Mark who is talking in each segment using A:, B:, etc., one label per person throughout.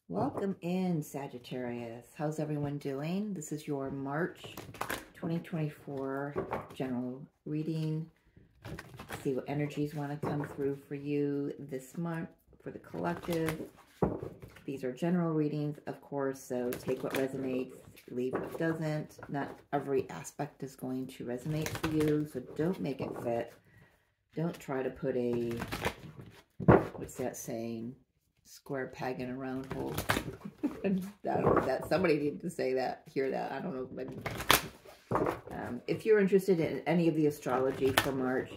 A: Welcome in, Sagittarius. How's everyone doing? This is your March 2024 general reading. See what energies want to come through for you this month for the collective. These are general readings, of course, so take what resonates, leave what doesn't. Not every aspect is going to resonate for you, so don't make it fit. Don't try to put a, what's that saying? Square peg in a round hole. that somebody needed to say that, hear that. I don't know, but if you're interested in any of the astrology for March,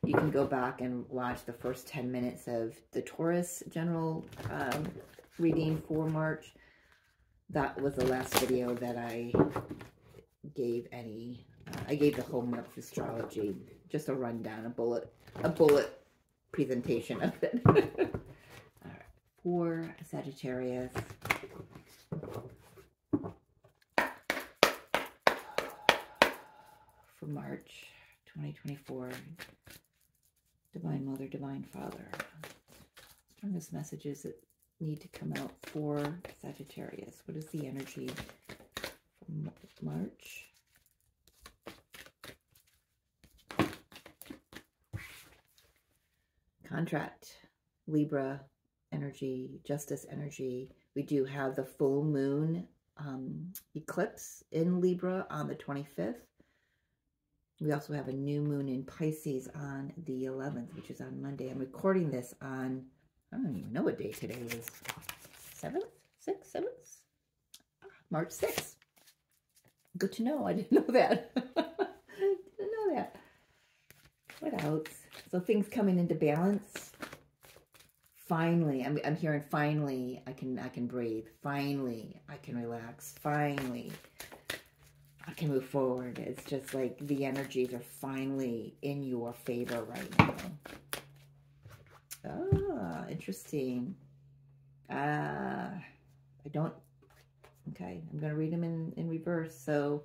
A: you can go back and watch the first 10 minutes of the Taurus general reading for March. That was the last video that I gave I gave the whole month astrology, just a rundown, a bullet presentation of it. For Sagittarius, for March 2024, Divine Mother, Divine Father, strongest messages that need to come out for Sagittarius. What is the energy for March? Contract, Libra energy, justice energy. We do have the full moon eclipse in Libra on the 25th. We also have a new moon in Pisces on the 11th, which is on Monday. I'm recording this on, I don't even know what day today is. 7th? 6th? 7th? March 6th. Good to know. I didn't know that. Didn't know that. What else? So things coming into balance. Finally, I'm hearing finally I can breathe. Finally, I can relax. Finally, I can move forward. It's just like the energies are finally in your favor right now. Ah, interesting. I don't, okay, I'm going to read them in reverse. So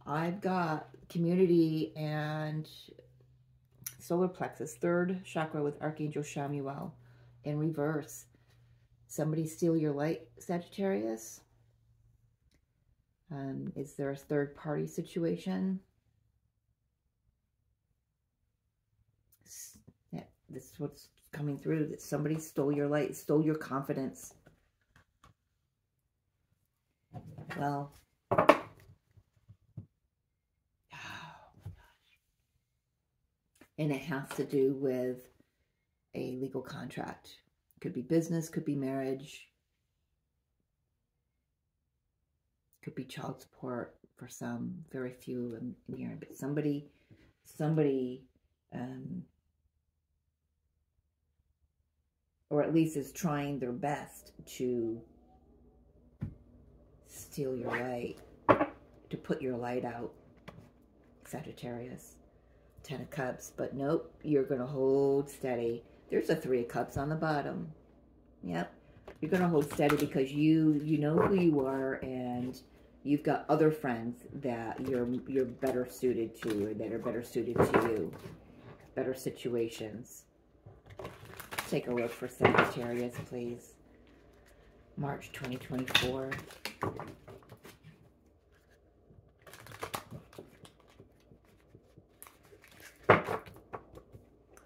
A: I've got community and solar plexus, third chakra with Archangel Chamuel. In reverse. Somebody steal your light, Sagittarius? Is there a third party situation? Yeah, this is what's coming through. That somebody stole your light, stole your confidence. Well, oh my gosh. And it has to do with a legal contract. Could be business, could be marriage, could be child support for some, very few in here, but somebody or at least is trying their best to steal your light, to put your light out, Sagittarius. 10 of Cups, but nope, you're going to hold steady. There's a 3 of Cups on the bottom. Yep. You're going to hold steady because you know who you are, and you've got other friends that you're better suited to, or that are better suited to you. Better situations. Take a look for Sagittarius, please. March 2024.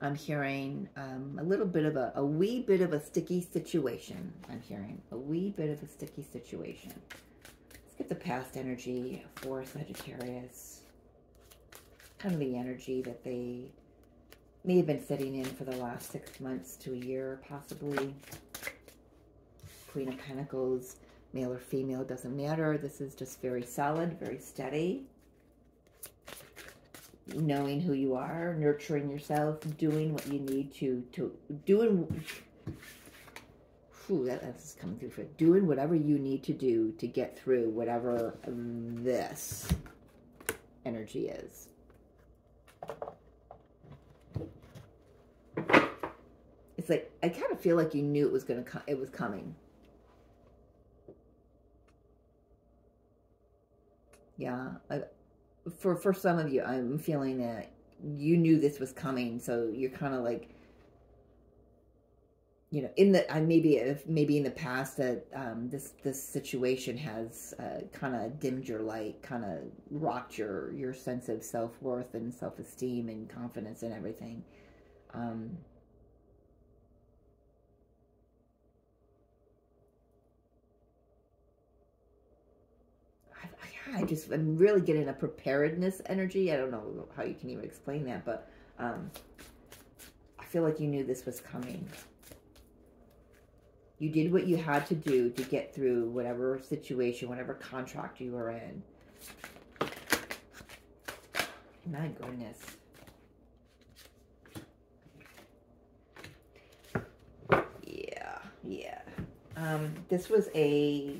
A: I'm hearing a little bit of a wee bit of a sticky situation. I'm hearing a wee bit of a sticky situation. Let's get the past energy for Sagittarius. Kind of the energy that they may have been sitting in for the last 6 months to a year, possibly. Queen of Pentacles, male or female, doesn't matter. This is just very solid, very steady. Knowing who you are, nurturing yourself, doing what you need to doing. That's coming through for it. Doing whatever you need to do to get through whatever this energy is. It's like I kind of feel like you knew it was gonna come. It was coming. Yeah. For some of you, I'm feeling that you knew this was coming, so you're kind of like you know, in the maybe in the past that this situation has kind of dimmed your light, kind of rocked your sense of self-worth and self-esteem and confidence and everything. I'm really getting a preparedness energy. I don't know how you can even explain that, but I feel like you knew this was coming. You did what you had to do to get through whatever situation, whatever contract you were in. My goodness. Yeah. This was a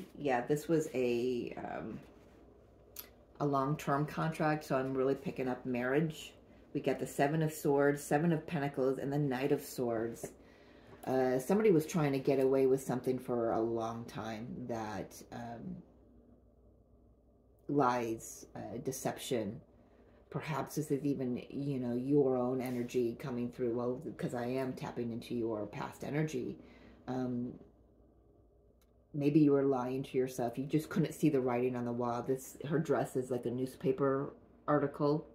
A: long-term contract, so I'm really picking up marriage. We got the Seven of Swords, Seven of Pentacles, and the Knight of Swords. Somebody was trying to get away with something for a long time. That lies, deception. Perhaps this is even, you know, your own energy coming through. Well, because I am tapping into your past energy. Maybe you were lying to yourself. You just couldn't see the writing on the wall. Her dress is like a newspaper article.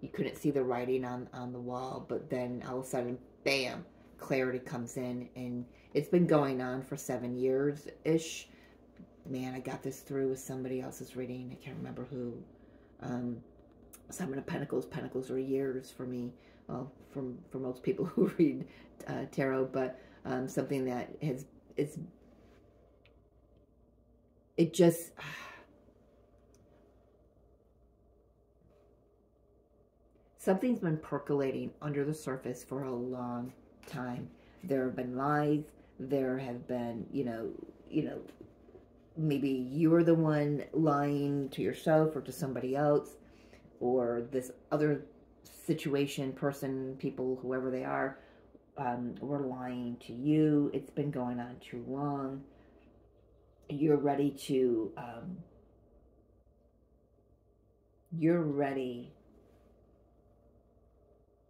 A: You couldn't see the writing on the wall, but then all of a sudden, bam, clarity comes in, and it's been going on for 7 years-ish. Man, I got this through with somebody else's reading. I can't remember who. Seven of Pentacles. Pentacles are years for me. Well, for most people who read tarot, but something that it just, something's been percolating under the surface for a long time. There have been lies. There have been, you know, maybe you're the one lying to yourself or to somebody else, or this other situation, person, people, whoever they are, were lying to you. It's been going on too long. You're ready to,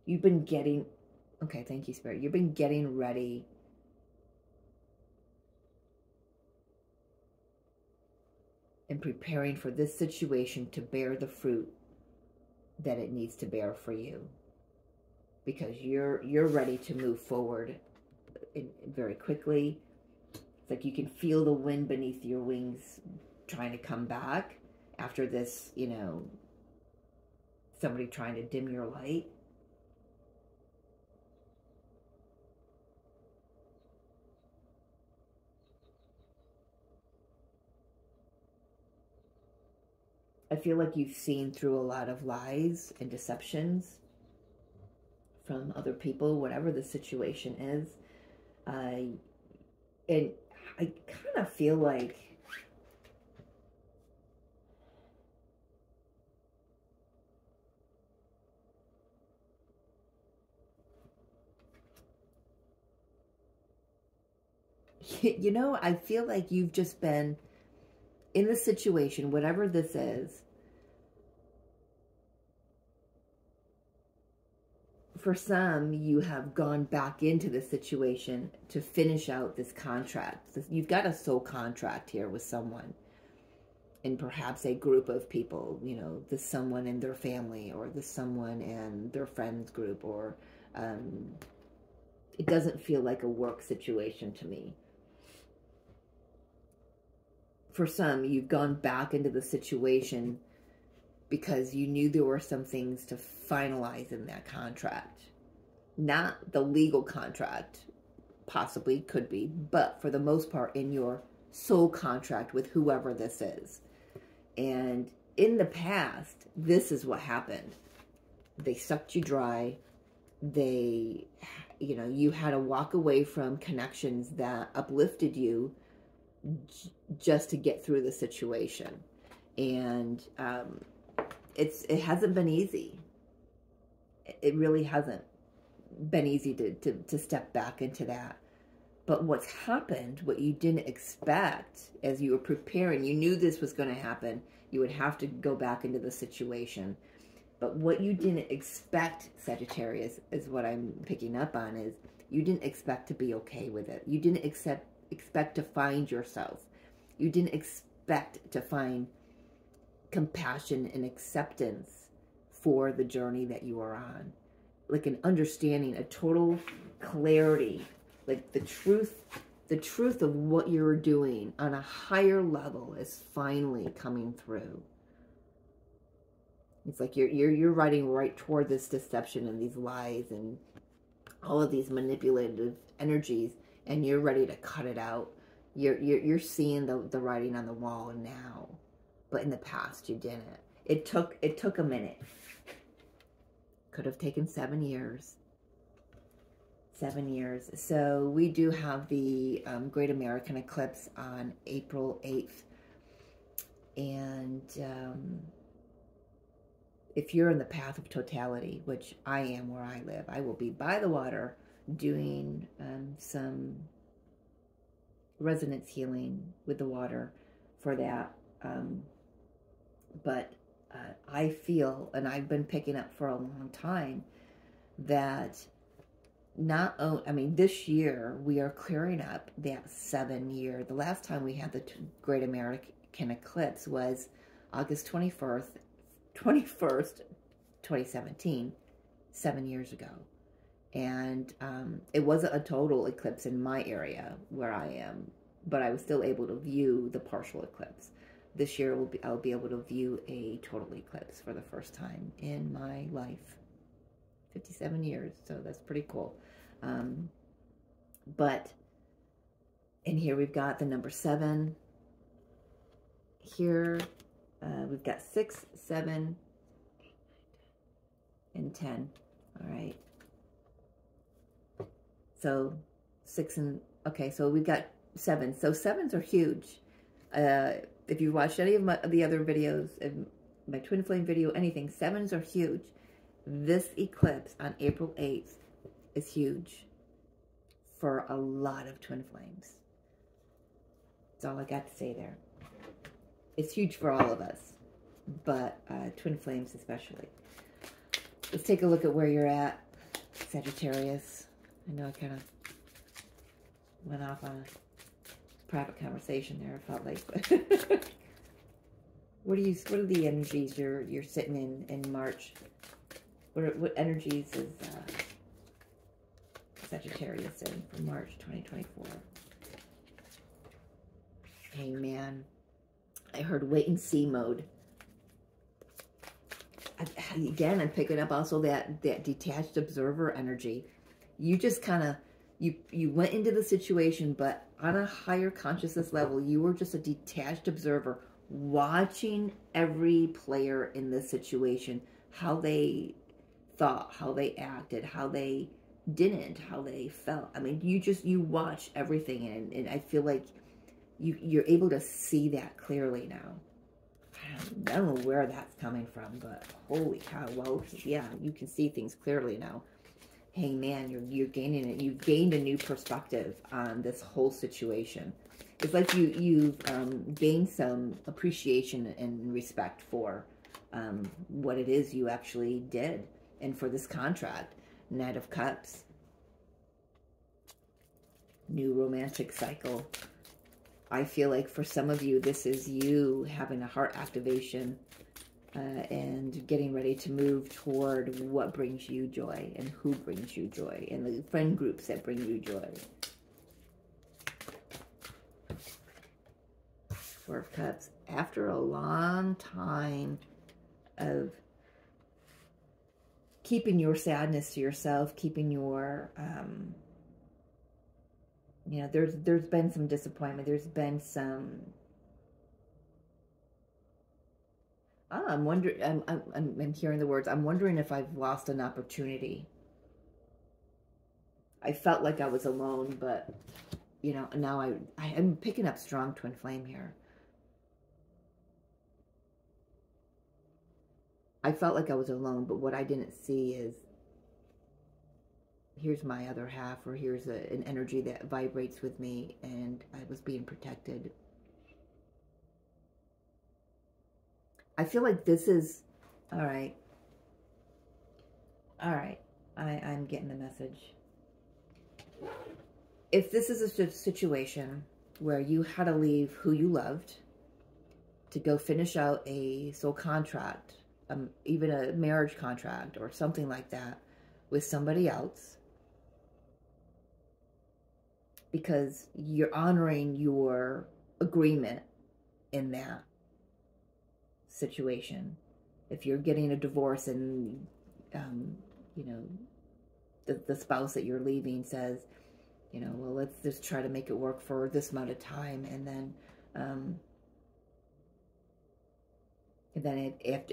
A: you've been getting, okay, thank you, Spirit. You've been getting ready and preparing for this situation to bear the fruit that it needs to bear for you. Because you're ready to move forward very quickly. It's like you can feel the wind beneath your wings trying to come back after this, you know, somebody trying to dim your light. I feel like you've seen through a lot of lies and deceptions from other people, whatever the situation is. And I kind of feel like you know, I feel like you've just been in the situation, whatever this is. For some, you have gone back into the situation to finish out this contract. You've got a soul contract here with someone, and perhaps a group of people, you know, this someone and their family, or this someone and their friends group, or it doesn't feel like a work situation to me. For some, you've gone back into the situation because you knew there were some things to finalize in that contract. Not the legal contract, possibly, could be, but for the most part in your soul contract with whoever this is. And in the past, this is what happened. They sucked you dry. They, you know, you had to walk away from connections that uplifted you just to get through the situation. And it hasn't been easy. It really hasn't been easy to step back into that. But what's happened, what you didn't expect as you were preparing, you knew this was going to happen. You would have to go back into the situation. But what you didn't expect, Sagittarius, is what I'm picking up on, is You didn't expect to be okay with it. You didn't expect to find yourself. You didn't expect to find compassion and acceptance for the journey that you are on. Like an understanding, a total clarity, like the truth of what you're doing on a higher level is finally coming through. It's like you're riding right toward this deception and these lies and all of these manipulative energies, and you're ready to cut it out. You're seeing the writing on the wall now, but in the past you didn't. It took a minute. Could have taken 7 years. 7 years. So we do have the Great American Eclipse on April 8th. And if you're in the path of totality, which I am where I live, I will be by the water doing some resonance healing with the water for that. But I feel, and I've been picking up for a long time, that this year we are clearing up that 7 year. The last time we had the Great American Eclipse was August 21st, 2017, 7 years ago. And it wasn't a total eclipse in my area where I am, but I was still able to view the partial eclipse. This year I'll be able to view a total eclipse for the first time in my life. 57 years, so that's pretty cool. But in here we've got the number 7. Here we've got 6, 7, and 10. All right. So 6 and, okay, so we've got 7. So 7s are huge. If you've watched any of the other videos, my twin flame video, anything, 7s are huge. This eclipse on April 8th is huge for a lot of twin flames. That's all I got to say there. It's huge for all of us, but twin flames especially. Let's take a look at where you're at, Sagittarius. I know I kind of went off on a private conversation there, I felt like. What are the energies you're sitting in March? What energies is Sagittarius in for March 2024? Hey man, I heard wait and see mode. Again, I'm picking up also that detached observer energy. You just kind of, you went into the situation, but on a higher consciousness level, you were just a detached observer, watching every player in this situation, how they thought, how they acted, how they didn't, how they felt. I mean, you watch everything, and I feel like you're able to see that clearly now. I don't know where that's coming from, but holy cow, well, yeah, you can see things clearly now. Hey man, you're gaining it. You've gained a new perspective on this whole situation. It's like you've gained some appreciation and respect for what it is you actually did, and for this contract. Knight of Cups, new romantic cycle. I feel like for some of you, this is you having a heart activation and getting ready to move toward what brings you joy and who brings you joy and the friend groups that bring you joy. Four of Cups. After a long time of keeping your sadness to yourself, keeping your, you know, there's been some disappointment. There's been some, I'm wondering, I'm hearing the words, I'm wondering if I've lost an opportunity. I felt like I was alone, but, you know, now I'm picking up strong twin flame here. I felt like I was alone, but what I didn't see is, here's my other half, or here's an energy that vibrates with me, and I was being protected. I feel like this is, all right. All right, I'm getting the message. if this is a situation where you had to leave who you loved to go finish out a soul contract, even a marriage contract or something like that with somebody else, because you're honoring your agreement in that situation. If you're getting a divorce and, you know, the spouse that you're leaving says, you know, well, let's just try to make it work for this amount of time, and then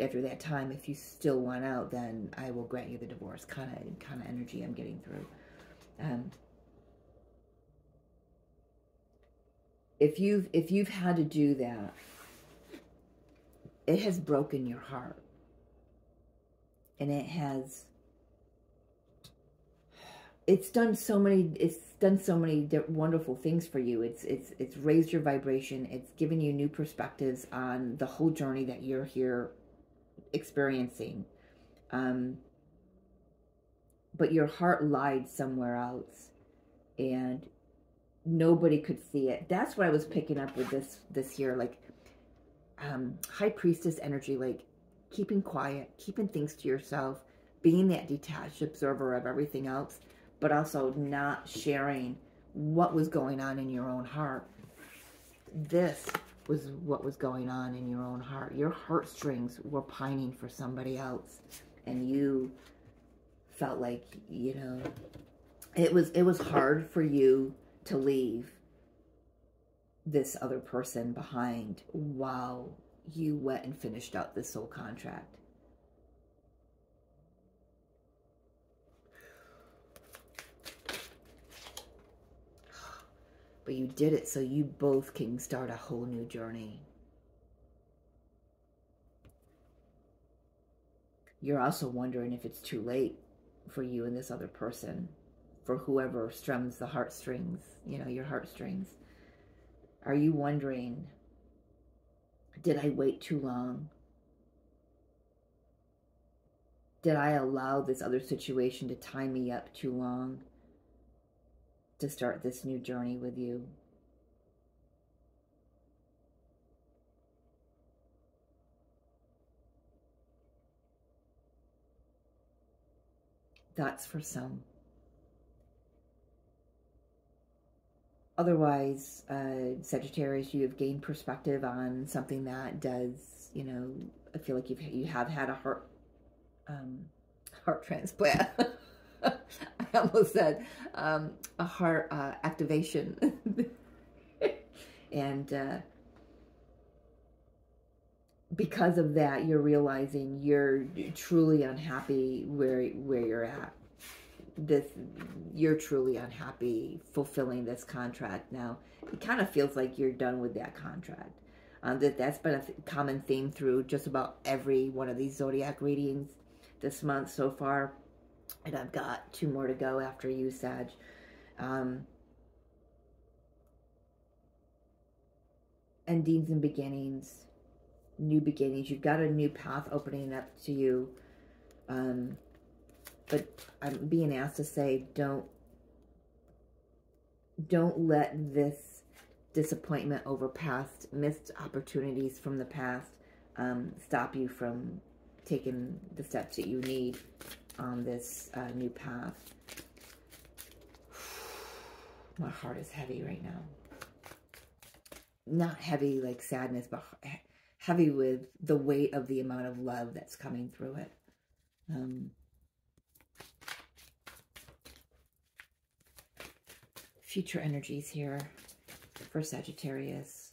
A: after that time, if you still want out, then I will grant you the divorce. Kind of energy I'm getting through. If you've had to do that, it has broken your heart, and it's done so many wonderful things for you. It's raised your vibration. It's given you new perspectives on the whole journey that you're here experiencing. But your heart lied somewhere else, and nobody could see it. That's what I was picking up with this here, like High Priestess energy, like keeping quiet, keeping things to yourself, being that detached observer of everything else, but also not sharing what was going on in your own heart. This was what was going on in your own heart. Your heartstrings were pining for somebody else, and you felt like, you know, it was hard for you to leave this other person behind while you went and finished out this soul contract. But you did it so you both can start a whole new journey. You're also wondering if it's too late for you and this other person, for whoever strums the heartstrings, you know, your heartstrings. Are you wondering, did I wait too long? Did I allow this other situation to tie me up too long to start this new journey with you? That's for some. Otherwise, Sagittarius, you have gained perspective on something that does, you know, I feel like you have had a heart transplant. I almost said a heart activation. And because of that, you're realizing you're truly unhappy where you're at. You're truly unhappy fulfilling this contract now. It kind of feels like you're done with that contract. That's been a common theme through just about every one of these zodiac readings this month so far, and I've got 2 more to go after you, Sag. Endings and beginnings, new beginnings. You've got a new path opening up to you. But I'm being asked to say, don't let this disappointment over past missed opportunities from the past stop you from taking the steps that you need on this new path. My heart is heavy right now. Not heavy like sadness, but heavy with the weight of the amount of love that's coming through it. Future energies here for Sagittarius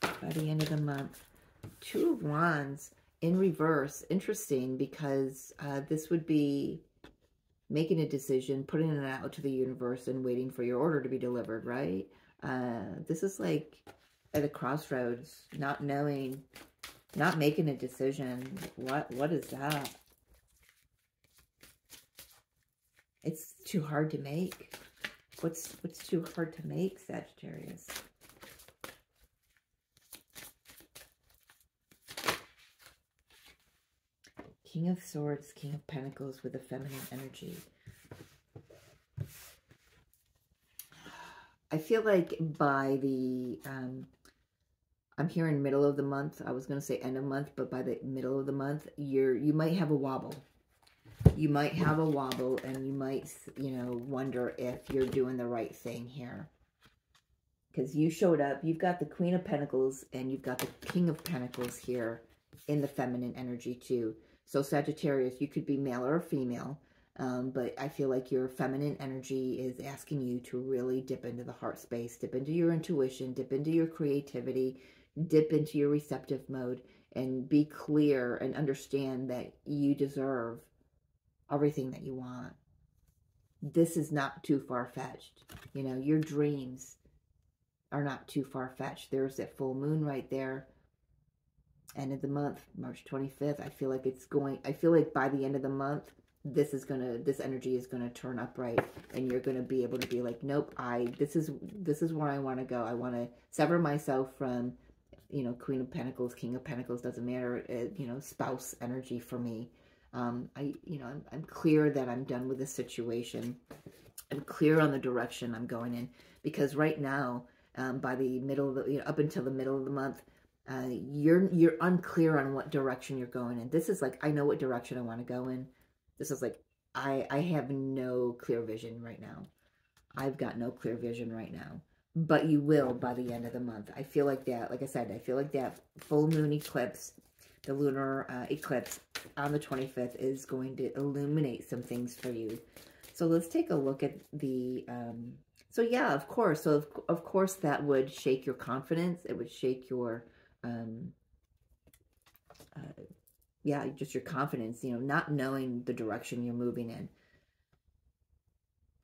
A: by the end of the month. 2 of Wands in reverse. Interesting, because this would be making a decision, putting it out to the universe, and waiting for your order to be delivered, right? This is like at a crossroads, not knowing, not making a decision. What is that? It's too hard to make. What's too hard to make, Sagittarius? King of Swords, King of Pentacles with a feminine energy. I feel like by the, I'm hearing middle of the month. I was going to say end of month, but by the middle of the month, you might have a wobble. You might have a wobble, and you might, you know, wonder if you're doing the right thing here. Because you showed up, you've got the Queen of Pentacles, and you've got the King of Pentacles here in the feminine energy too. So Sagittarius, you could be male or female, but I feel like your feminine energy is asking you to really dip into the heart space, dip into your intuition, dip into your creativity, dip into your receptive mode, and be clear and understand that you deserve everything that you want. This is not too far-fetched. You know, your dreams are not too far-fetched. There's that full moon right there. End of the month, March 25th. I feel like by the end of the month, this energy is gonna turn upright, and you're gonna be able to be like, nope, this is where I want to go. I want to sever myself from, you know, Queen of Pentacles, King of Pentacles, doesn't matter, you know, spouse energy for me. I'm clear that I'm done with this situation. I'm clear on the direction I'm going in, because right now, by the middle of the, you know, up until the middle of the month, you're unclear on what direction you're going in. This is like, I know what direction I want to go in. This is like, I have no clear vision right now. I've got no clear vision right now. But you will by the end of the month. I feel like that, like I said, I feel like that full moon eclipse, the lunar eclipse on the 25th is going to illuminate some things for you. So let's take a look at the, so yeah, of course. So of course that would shake your confidence. It would shake your, yeah, just your confidence, you know, not knowing the direction you're moving in.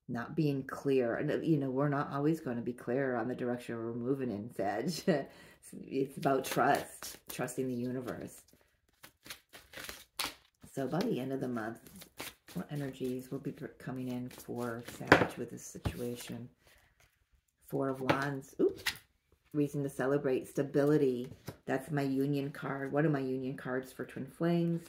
A: Not being clear. And, you know, we're not always going to be clear on the direction we're moving in, Sag. It's about trust, trusting the universe. So by the end of the month, what energies will be coming in for Sag with this situation? Four of Wands. Ooh, reason to celebrate. Stability. That's my union card. One of my union cards for Twin Flames.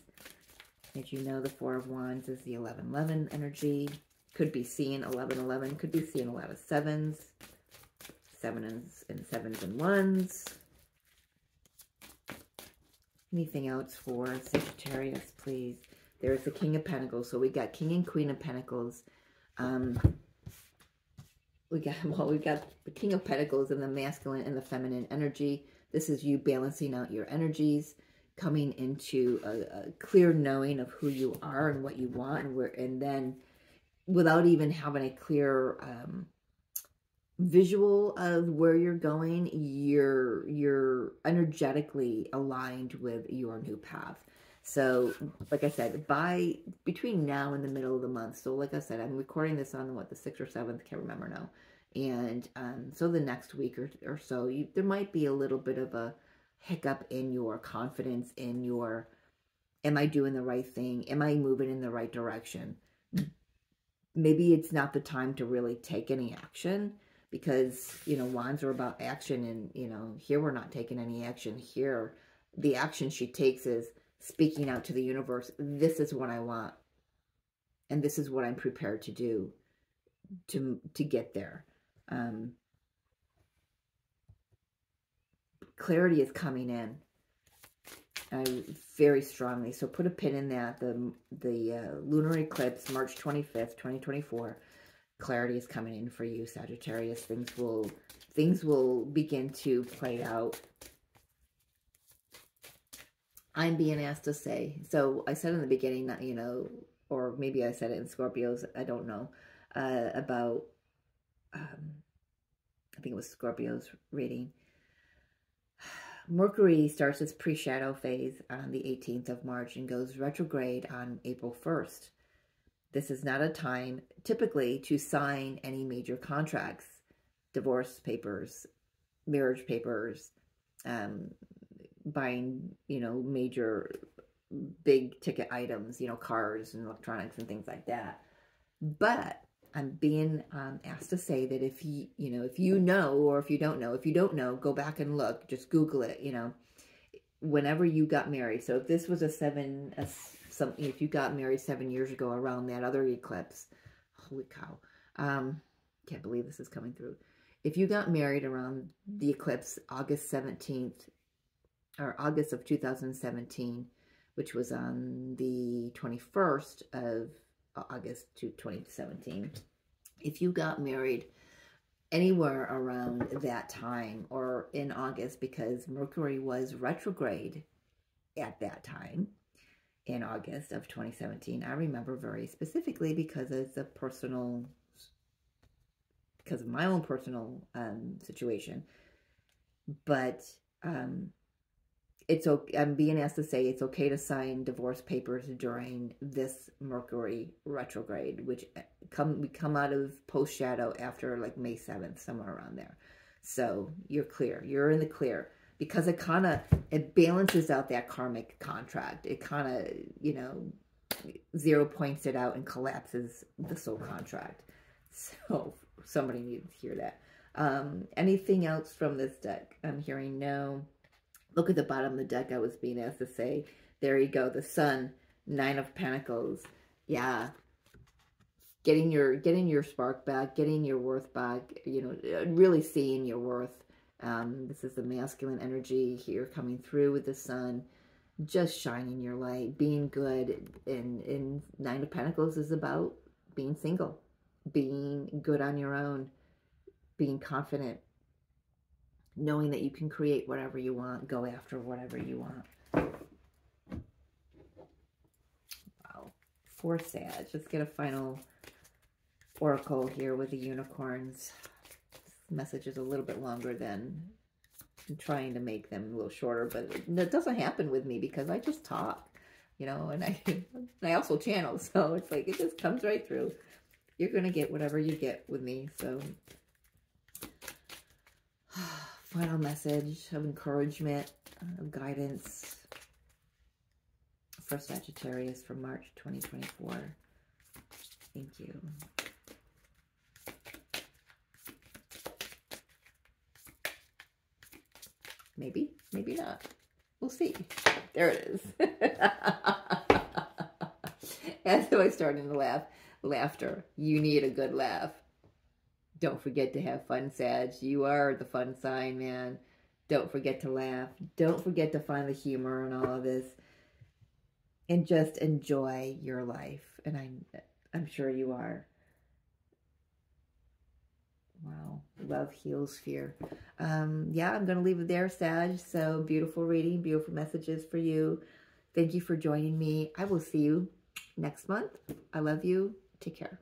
A: As you know, the Four of Wands is the 11-11 energy. Could be seeing 11-11. Could be seeing a lot of sevens. Sevens and ones. Anything else for Sagittarius, please? There's the King of Pentacles. So we got King and Queen of Pentacles. We got the King of Pentacles and the masculine and the feminine energy. This is you balancing out your energies, coming into a clear knowing of who you are and what you want, and then without even having a clear visual of where you're going, you're energetically aligned with your new path. So, like I said, between now and the middle of the month, so like I said, I'm recording this on, what, the 6th or 7th, can't remember now. And so the next week or so, there might be a little bit of a hiccup in your confidence, in your, am I doing the right thing? Am I moving in the right direction? Maybe it's not the time to really take any action, because, you know, wands are about action, and, you know, here we're not taking any action. Here, the action she takes is speaking out to the universe. This is what I want, and this is what I'm prepared to do to get there. Clarity is coming in very strongly. So put a pin in that. The lunar eclipse, March 25th, 2024. Clarity is coming in for you, Sagittarius. Things will begin to play out. I'm being asked to say, so I said in the beginning that, you know, or maybe I said it in Scorpios, I don't know, about, I think it was Scorpios reading. Mercury starts its pre-shadow phase on the 18th of March and goes retrograde on April 1st. This is not a time, typically, to sign any major contracts, divorce papers, marriage papers, buying, you know, major, big ticket items, you know, cars and electronics and things like that. But I'm being asked to say that if you know, or if you don't know, go back and look, just Google it, you know, whenever you got married. So if this was a if you got married 7 years ago around that other eclipse, holy cow, can't believe this is coming through. If you got married around the eclipse, August 17th, or August of 2017, which was on the 21st of August 2017, if you got married anywhere around that time or in August, because Mercury was retrograde at that time in August of 2017, I remember very specifically because of my own personal situation. But I'm being asked to say it's okay to sign divorce papers during this Mercury retrograde, which we come out of post shadow after like May 7th, somewhere around there. So you're clear. You're in the clear, because it balances out that karmic contract. It kind of, 0 points it out and collapses the soul contract. So somebody needed to hear that. Anything else from this deck? I'm hearing no. Look at the bottom of the deck. I was being asked to say, there you go, the Sun, 9 of Pentacles. Yeah. Getting your spark back, getting your worth back, really seeing your worth. This is the masculine energy here coming through with the Sun. Just shining your light, being good. And 9 of Pentacles is about being single, being good on your own, being confident, knowing that you can create whatever you want, go after whatever you want. Wow. For Sag, let's get a final oracle here with the unicorns. This message is a little bit longer than I'm trying to make them a little shorter, but it doesn't happen with me because I just talk, and I also channel, so it's like it just comes right through. You're going to get whatever you get with me, so final message of encouragement, of guidance for Sagittarius for March 2024. Thank you. Maybe, maybe not. We'll see. There it is. As I was starting to laugh, laughter. You need a good laugh. Don't forget to have fun, Sag. You are the fun sign, man. Don't forget to laugh. Don't forget to find the humor in all of this. And just enjoy your life. And I'm sure you are. Wow. Love heals fear. Yeah, I'm going to leave it there, Sag. So beautiful reading, beautiful messages for you. Thank you for joining me. I will see you next month. I love you. Take care.